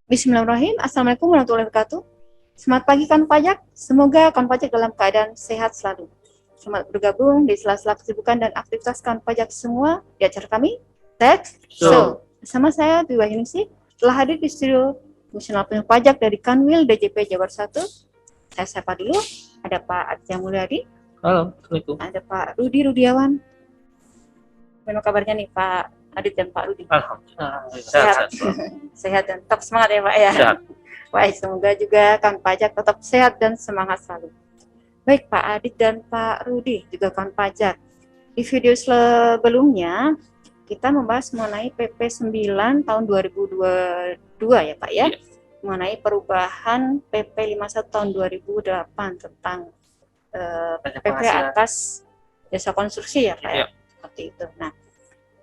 Bismillahirrahmanirrahim. Assalamualaikum warahmatullahi wabarakatuh. Selamat pagi kawan pajak. Semoga kawan pajak dalam keadaan sehat selalu. Selamat bergabung di sela-sela kesibukan dan aktivitas kawan pajak semua di acara kami, Tax Show. Bersama saya, Dwi Wahyuningsih, telah hadir di studio Fungsional Penyuluh Pajak dari Kanwil DJP Jabar 1. Saya sapa dulu. Ada Pak Aditya Mulyadi. Halo, Assalamualaikum. Ada Pak Rudi Rudiawan. Bagaimana kabarnya nih Pak Adit dan Pak Rudi? Alhamdulillah. Sehat. Sehat dan tetap semangat ya Pak ya. Sehat. Baik, semoga juga kawan pajak tetap sehat dan semangat selalu. Baik Pak Adit dan Pak Rudi, juga kawan pajak. Di video sebelumnya kita membahas mengenai PP 9 tahun 2022 ya Pak ya. Mengenai perubahan PP 51 tahun 2008 tentang PP atas jasa konstruksi ya Pak ya. Seperti itu. Nah,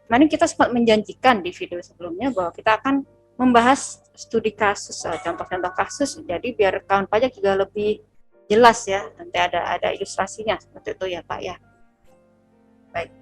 kemarin kita sempat menjanjikan di video sebelumnya bahwa kita akan membahas studi kasus, contoh-contoh kasus, jadi biar kawan pajak juga lebih jelas ya, nanti ada ilustrasinya seperti itu ya Pak ya. Baik.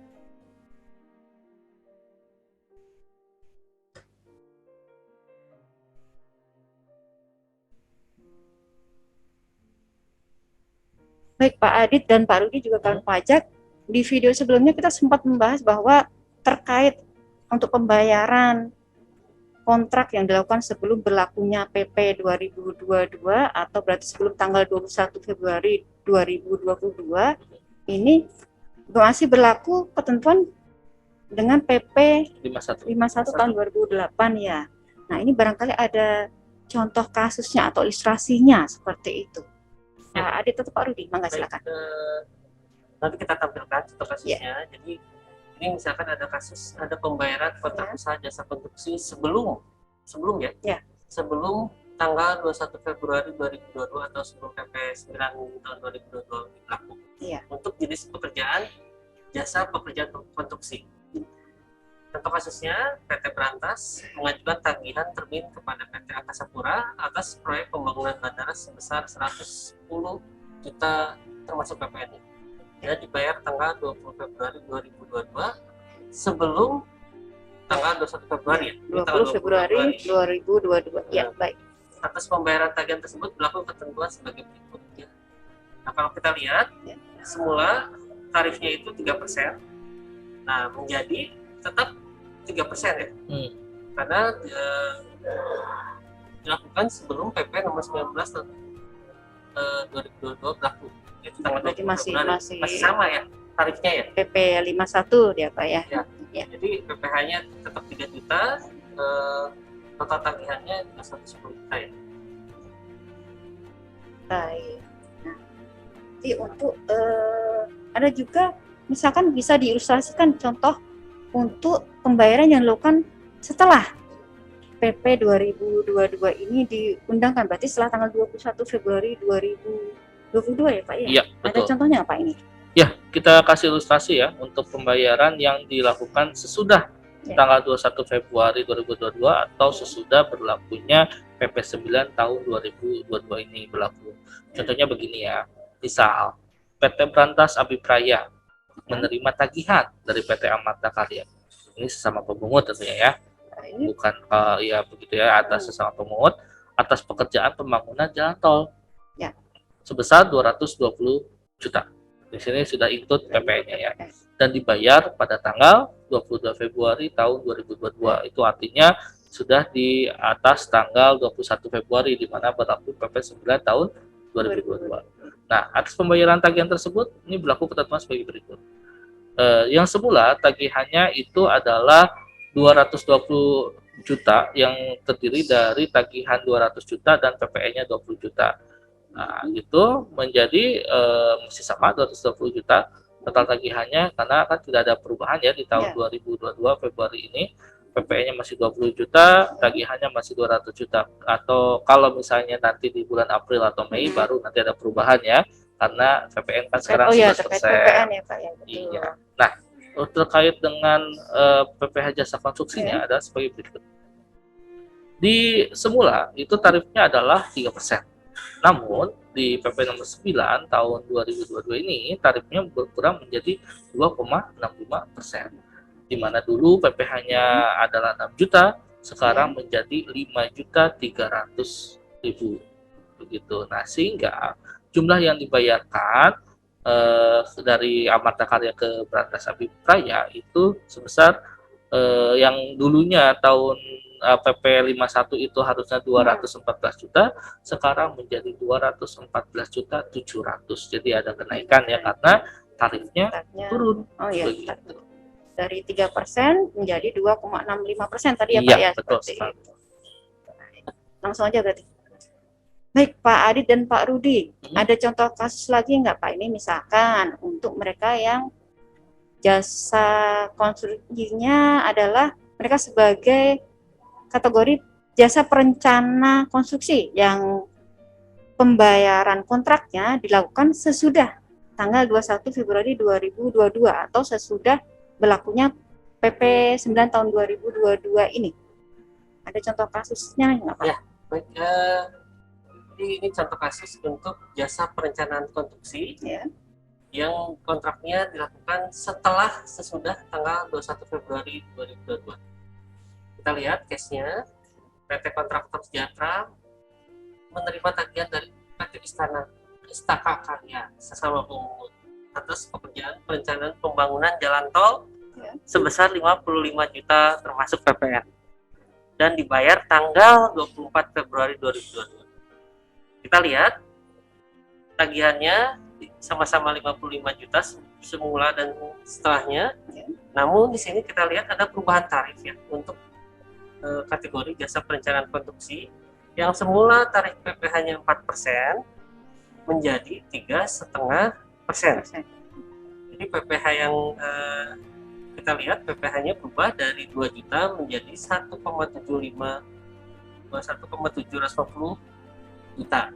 Baik Pak Adit dan Pak Rudi juga kawan pajak, di video sebelumnya kita sempat membahas bahwa terkait untuk pembayaran kontrak yang dilakukan sebelum berlakunya PP 2022 atau berarti sebelum tanggal 21 Februari 2022 ini masih berlaku ketentuan dengan PP 51 tahun 2008 ya. Nah, ini barangkali ada contoh kasusnya atau ilustrasinya seperti itu. Nah, Adit atau Pak Rudi, mangga silakan. Nanti kita tampilkan contoh kasusnya. Jadi ini misalkan ada kasus, ada pembayaran kontrak usaha jasa konstruksi sebelum tanggal 21 Februari 2022 atau sebelum PP 9 tahun 2022 berlaku. Untuk jenis pekerjaan jasa pekerjaan konstruksi. Contoh kasusnya, PT Berantas mengajukan tagihan termin kepada PT Angkasa Pura atas proyek pembangunan bandara sebesar 110 juta termasuk PPN. Dan dibayar tanggal 20 Februari 2022 sebelum tanggal 21 Februari 20 Februari 2022. Ya, baik. Atas pembayaran tagihan tersebut berlaku ketentuan sebagai berikut. Nah, kalau kita lihat, semula tarifnya itu 3%. Nah, menjadi tetap 3% ya. Karena dilakukan sebelum PP nomor 19 tahun 2022 berlaku. Berarti masih sama ya tarifnya ya. PP 51 dia Pak ya. Ya. Jadi PPh-nya tetap 3 juta, total tagihannya 110 juta ya. Baik. Nah, jadi untuk ada juga misalkan bisa diilustrasikan contoh untuk pembayaran yang dilakukan setelah PP 2022 ini diundangkan, berarti setelah tanggal 21 Februari 2022 ya Pak ya? Iya, betul. Ada contohnya apa ini? Ya, kita kasih ilustrasi ya untuk pembayaran yang dilakukan sesudah tanggal 21 Februari 2022 atau sesudah berlakunya PP 9 tahun 2022 ini berlaku. Contohnya begini ya, misal PT Berantas Abipraya menerima tagihan dari PT Amarta Karya. Ini sesama pemungut tentunya ya. Bukan ya begitu ya, atas sesama pemungut atas pekerjaan pembangunan jalan tol. Ya. Sebesar 220 juta. Di sini sudah include PPN-nya ya. Dan dibayar pada tanggal 22 Februari tahun 2022. Itu artinya sudah di atas tanggal 21 Februari di mana berlaku PP 9 tahun 2022. Nah, atas pembayaran tagihan tersebut ini berlaku ketentuan sebagai berikut. Yang semula tagihannya itu adalah 220 juta yang terdiri dari tagihan 200 juta dan PPN-nya 20 juta. Nah, itu menjadi masih sama 220 juta total tagihannya karena kan tidak ada perubahan ya di tahun 2022 Februari ini. PPN-nya masih 20 juta, tagihannya masih 200 juta. Atau kalau misalnya nanti di bulan April atau Mei baru nanti ada perubahan ya. Karena PPN kan sekarang sudah selesai. PPN ya Pak ya, betul. Iya. Nah, terkait dengan PPh jasa konstruksinya ada sebagai berikut. Di semula itu tarifnya adalah 3%. Namun di PP nomor 9 tahun 2022 ini tarifnya berkurang menjadi 2,65%. Di mana dulu PPh-nya adalah 6 juta, sekarang menjadi 5.300.000 begitu. Nah, sehingga jumlah yang dibayarkan dari Amarta Karya ke Berantas Abipraya itu sebesar yang dulunya tahun PP 51 itu harusnya 214 juta, sekarang menjadi 214.700.000. Jadi ada kenaikan ya karena tarifnya turun. Oh iya, begitu. dari 3% menjadi 2,65% tadi ya Pak Iya, ya. betul Seperti sekali. itu. Langsung aja berarti. Baik Pak Adit dan Pak Rudi, ada contoh kasus lagi nggak Pak? Ini misalkan untuk mereka yang jasa konstruksinya adalah mereka sebagai kategori jasa perencana konstruksi yang pembayaran kontraknya dilakukan sesudah tanggal 21 Februari 2022 atau sesudah berlakunya PP 9 tahun 2022 ini. Ada contoh kasusnya nggak Pak? Ya, baik. Ini contoh kasus untuk jasa perencanaan konstruksi Ya. yang kontraknya dilakukan sesudah tanggal 21 Februari 2022. Kita lihat case-nya. PT Kontraktor Sejahtera menerima tagihan dari PT Istaka Karya sesama pengungut atas pekerjaan perencanaan pembangunan jalan tol sebesar 55 juta termasuk PPN dan dibayar tanggal 24 Februari 2022. Kita lihat tagihannya sama-sama 55 juta semula dan setelahnya. Namun di sini kita lihat ada perubahan tarif ya untuk kategori jasa perencanaan konstruksi yang semula tarif PPh-nya 4% menjadi 3,5%. Jadi PPh yang kita lihat PPh-nya berubah dari 2 juta menjadi 1,750 juta,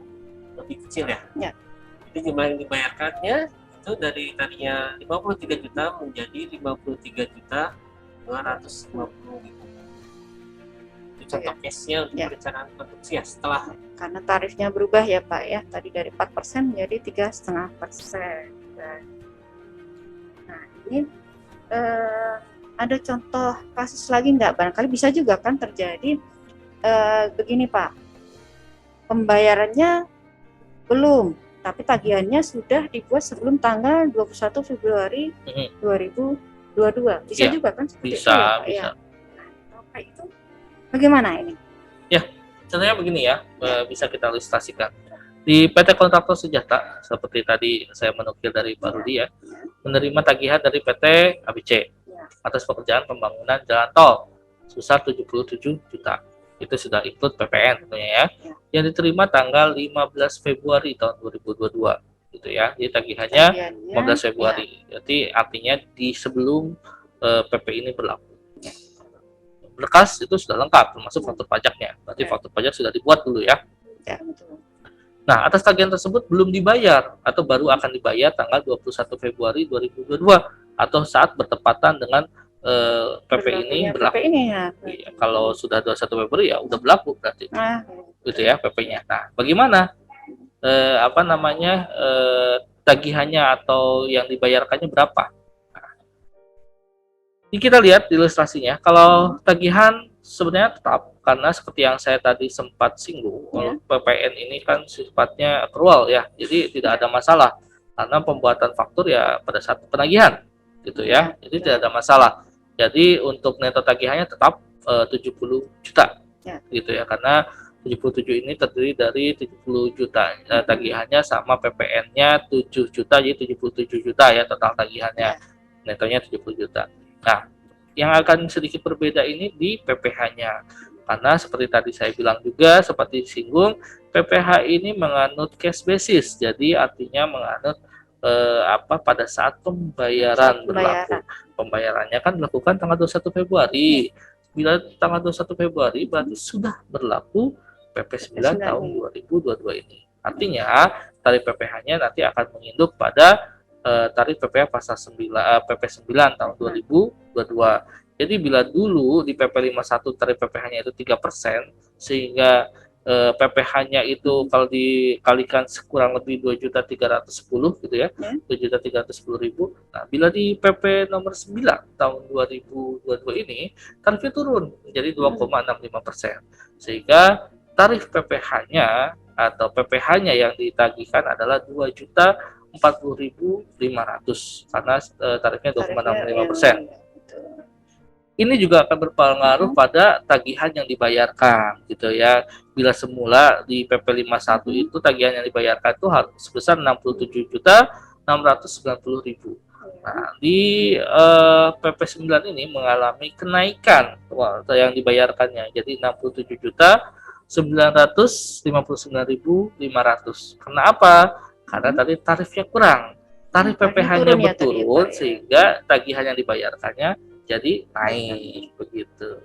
lebih kecil ya. Jadi jumlah yang dibayarkannya itu dari tadinya 53 juta menjadi 53.250.000. Contoh case-nya untuk perencanaan konstruksi ya setelah karena tarifnya berubah ya Pak ya, tadi dari 4% menjadi 3,5%. Nah ini ada contoh kasus lagi nggak? Barangkali bisa juga kan terjadi begini Pak, pembayarannya belum, tapi tagihannya sudah dibuat sebelum tanggal 21 Februari 2022. Bisa ya, juga kan seperti bisa, itu ya Pak bisa. ya? Nah, Pak itu bagaimana ini? Ya, sebenarnya begini ya, bisa kita ilustrasikan. Di PT Kontraktor Sejahtera, seperti tadi saya menukil dari Pak Rudi ya, menerima tagihan dari PT ABC atas pekerjaan pembangunan jalan tol sebesar 77 juta. Itu sudah include PPN tentunya ya. Yang diterima tanggal 15 Februari tahun 2022 gitu ya. Jadi tagihannya 15 Februari. Jadi artinya di sebelum PP ini berlaku. Berkas itu sudah lengkap termasuk faktur pajaknya. Berarti faktur pajak sudah dibuat dulu ya. Nah, atas tagihan tersebut belum dibayar atau baru akan dibayar tanggal 21 Februari 2022 atau saat bertepatan dengan PP ini berlaku. Ya. Kalau sudah 21 Februari ya udah berlaku berarti. Gitu ya PP-nya. Nah, bagaimana tagihannya atau yang dibayarkannya berapa? Ini kita lihat di ilustrasinya, kalau tagihan sebenarnya tetap, karena seperti yang saya tadi sempat singgung, PPN ini kan sifatnya accrual ya, jadi tidak ada masalah, karena pembuatan faktur ya pada saat penagihan, gitu ya, jadi tidak ada masalah. Jadi untuk neto tagihannya tetap 70 juta, gitu ya, karena 77 ini terdiri dari 70 juta tagihannya sama PPN-nya 7 juta, jadi 77 juta ya total tagihannya, netonya 70 juta. Nah, yang akan sedikit berbeda ini di PPh-nya. Karena seperti tadi saya bilang juga, seperti disinggung, PPh ini menganut cash basis. Jadi artinya menganut pada saat pembayaran berlaku. Pembayarannya kan dilakukan tanggal 21 Februari. Bila tanggal 21 Februari berarti sudah berlaku PP 9 tahun 2022 ini. Artinya tarif PPh-nya nanti akan menginduk pada tarif PPh pasal 9 PP 9 tahun 2022. Jadi bila dulu di PP 51 tarif PPh-nya itu 3%, sehingga PPh-nya itu kalau dikalikan kurang lebih 2.310.000 gitu ya, Ya. 2.310.000. Nah, bila di PP nomor 9 tahun 2022 ini tarifnya turun menjadi 2,65%, sehingga tarif PPh-nya atau PPh-nya yang ditagihkan adalah 2.040.500 karena tarifnya 2,65%. Betul. Ini juga akan berpengaruh pada tagihan yang dibayarkan gitu ya. Bila semula di PP 51 itu tagihan yang dibayarkan itu harus sebesar 67.690.000. Nah, di PP 9 ini mengalami kenaikan yang dibayarkannya jadi 67.959.500. Karena apa? Karena tadi tarifnya kurang. Tarif PPh-nya turun ya tadi ya, berturun Pak, ya. sehingga tagihan yang dibayarkannya jadi naik begitu.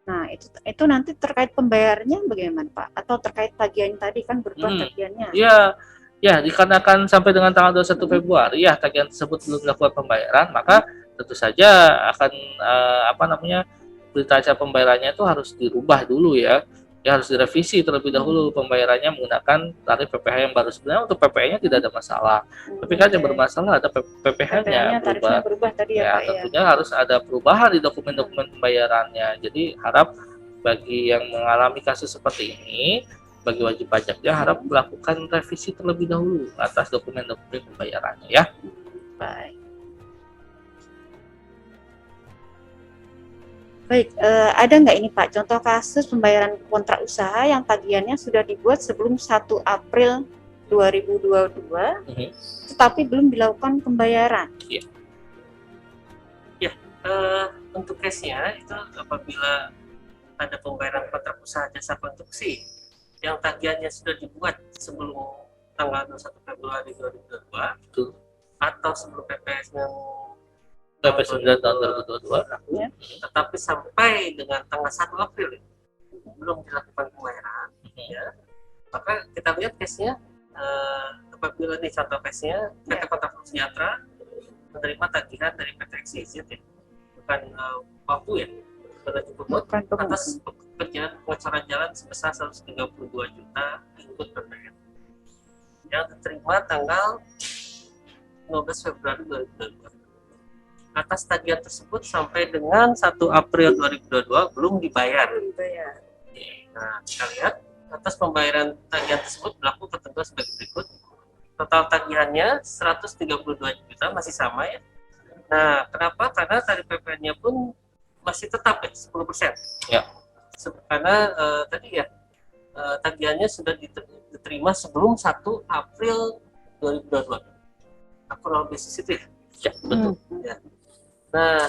Nah, itu nanti terkait pembayarannya bagaimana, Pak? Atau terkait tagihan tadi kan berubah tagihannya? Ya, ya dikarenakan sampai dengan tanggal 21 Februari ya tagihan tersebut belum dilakukan pembayaran, maka tentu saja akan berita acara pembayarannya itu harus dirubah dulu ya. Ya harus direvisi terlebih dahulu pembayarannya menggunakan tarif PPh yang baru. Sebenarnya untuk PPh-nya tidak ada masalah. Tapi kan yang bermasalah ada PPh-nya tarifnya berubah. berubah tadi ya, Ya, Pak, ya. tentunya harus ada perubahan di dokumen-dokumen pembayarannya. Jadi harap bagi yang mengalami kasus seperti ini, bagi wajib pajaknya harap melakukan revisi terlebih dahulu atas dokumen-dokumen pembayarannya ya. Baik. Baik, ada nggak ini Pak contoh kasus pembayaran kontrak usaha yang tagihannya sudah dibuat sebelum 1 April 2022, tetapi belum dilakukan pembayaran? Untuk case-nya itu apabila ada pembayaran kontrak usaha jasa konstruksi yang tagihannya sudah dibuat sebelum tanggal 21 Februari 2022 atau sebelum PP 9 tahun 2022 Ya. tetapi sampai dengan tanggal 1 April belum dilakukan pembayaran, ya, maka kita lihat case-nya apabila di contoh case-nya PT Kontrak Sejahtera menerima tagihan dari PT Exit ya, bukan waktu ya, bukan atas pekerjaan pengecoran jalan sebesar 132 juta ikut PPN yang diterima tanggal 15 Februari 2022. Atas tagihan tersebut sampai dengan 1 April 2022 belum dibayar. Nah, kita lihat atas pembayaran tagihan tersebut berlaku ketentuan sebagai berikut. Total tagihannya 132 juta masih sama ya. Nah, kenapa? Karena tarif PPN-nya pun masih tetap ya 10%. Ya. Karena tadi ya tagihannya sudah diterima sebelum 1 April 2022. Accrual basis itu ya. Ya, betul. Ya. Nah,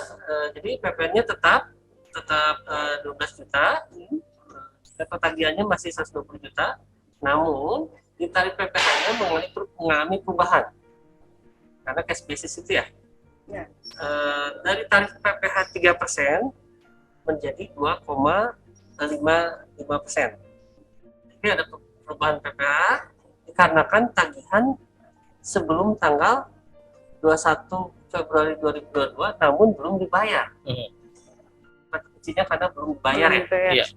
jadi PPN-nya tetap 12 juta, tagihannya masih 120 juta, namun di tarif PPh-nya mengalami perubahan karena cash basis itu ya. Ya. Dari tarif PPh 3% menjadi 2,55%. Jadi ada perubahan PPh dikarenakan tagihan sebelum tanggal 21 Februari 2022 namun belum dibayar. Kuncinya karena belum dibayar ya. Iya.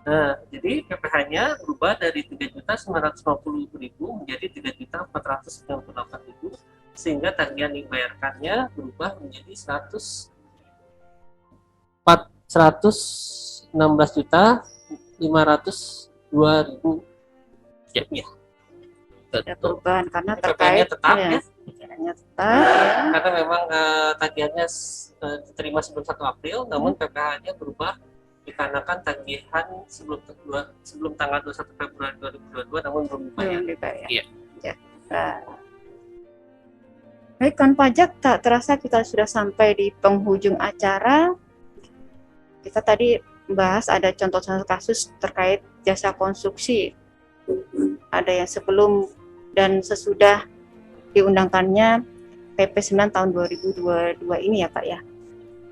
Nah, jadi PPh-nya berubah dari 3.950.000 menjadi 3.498.000 sehingga tagihan yang dibayarkannya berubah menjadi 116.502.000 rupiah. Ada perubahan karena PPh-nya terkait tetap ya. tetap Karena memang tagihannya diterima sebelum 1 April, namun PPh-nya berubah dikarenakan tagihan sebelum tanggal 21 Februari 2022 namun belum dibayar. Iya. Ya. Baik, kan pajak, tak terasa kita sudah sampai di penghujung acara. Kita tadi bahas ada contoh-contoh kasus terkait jasa konstruksi. Ada yang sebelum dan sesudah diundangkannya PP 9 tahun 2022 ini ya Pak ya.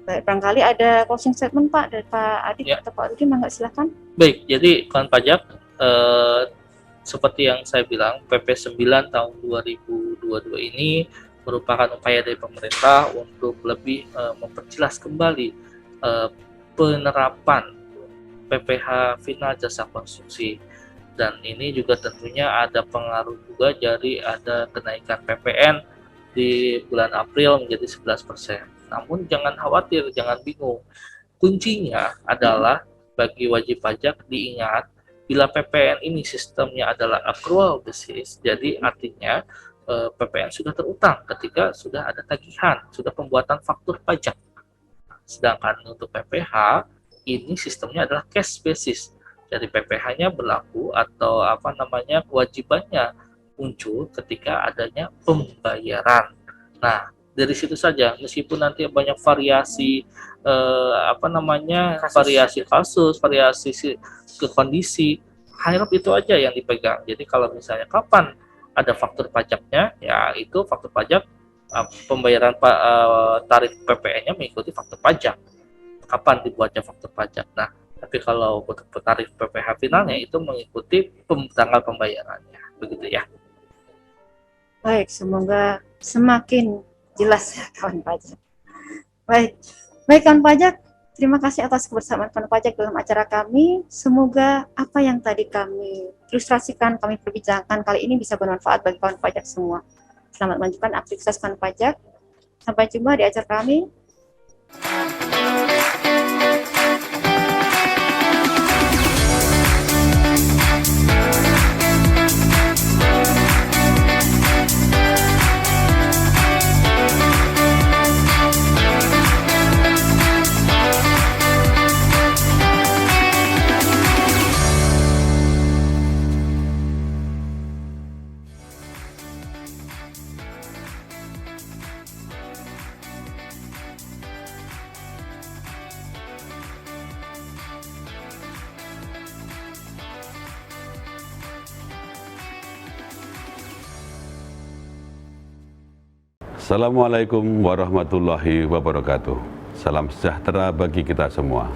Baik, barangkali ada closing statement Pak dari Pak Adik atau Pak Rudi, mangga silakan. Baik, jadi kawan pajak seperti yang saya bilang PP 9 tahun 2022 ini merupakan upaya dari pemerintah untuk lebih memperjelas kembali penerapan PPh final jasa konstruksi. Dan ini juga tentunya ada pengaruh juga dari ada kenaikan PPN di bulan April menjadi 11%. Namun jangan khawatir, jangan bingung. Kuncinya adalah bagi wajib pajak diingat, bila PPN ini sistemnya adalah accrual basis, jadi artinya PPN sudah terutang ketika sudah ada tagihan, sudah pembuatan faktur pajak. Sedangkan untuk PPh, ini sistemnya adalah cash basis. Jadi PPh-nya berlaku atau kewajibannya muncul ketika adanya pembayaran. Nah, dari situ saja, meskipun nanti banyak variasi variasi kasus, variasi ke kondisi, high-up itu aja yang dipegang. Jadi kalau misalnya kapan ada faktur pajaknya, ya itu faktur pajak pembayaran tarif PPN-nya mengikuti faktur pajak. Kapan dibuatnya faktur pajak. Nah, tapi kalau untuk tarif PPh finalnya itu mengikuti tanggal pembayarannya, begitu ya. Baik, semoga semakin jelas ya kawan pajak. Baik kawan pajak, terima kasih atas kebersamaan kawan pajak dalam acara kami. Semoga apa yang tadi kami ilustrasikan, kami perbincangkan kali ini bisa bermanfaat bagi kawan pajak semua. Selamat melanjutkan aktivitas kawan pajak. Sampai jumpa di acara kami. Assalamualaikum warahmatullahi wabarakatuh. Salam sejahtera bagi kita semua.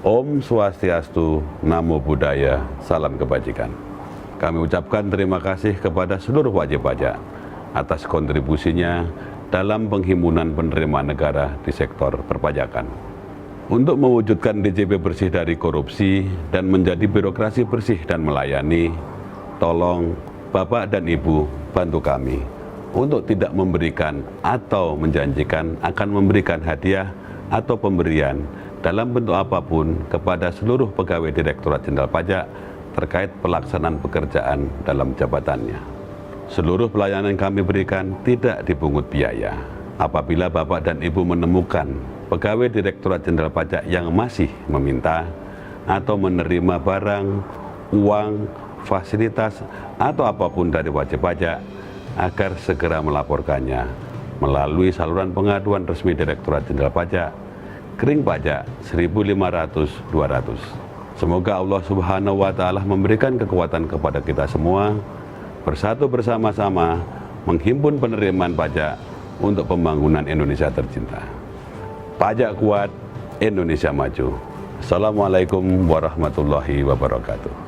Om Swastiastu, Namo Buddhaya, salam kebajikan. Kami ucapkan terima kasih kepada seluruh wajib pajak atas kontribusinya dalam penghimpunan penerimaan negara di sektor perpajakan. Untuk mewujudkan DJP bersih dari korupsi dan menjadi birokrasi bersih dan melayani, tolong Bapak dan Ibu bantu kami untuk tidak memberikan atau menjanjikan akan memberikan hadiah atau pemberian dalam bentuk apapun kepada seluruh pegawai Direktorat Jenderal Pajak terkait pelaksanaan pekerjaan dalam jabatannya. Seluruh pelayanan yang kami berikan tidak dipungut biaya. Apabila Bapak dan Ibu menemukan pegawai Direktorat Jenderal Pajak yang masih meminta atau menerima barang, uang, fasilitas, atau apapun dari wajib pajak, agar segera melaporkannya melalui saluran pengaduan resmi Direktorat Jenderal Pajak, Kering Pajak 1500-200. Semoga Allah Subhanahu wa Ta'ala memberikan kekuatan kepada kita semua, bersatu bersama-sama menghimpun penerimaan pajak untuk pembangunan Indonesia tercinta. Pajak kuat, Indonesia maju. Assalamualaikum warahmatullahi wabarakatuh.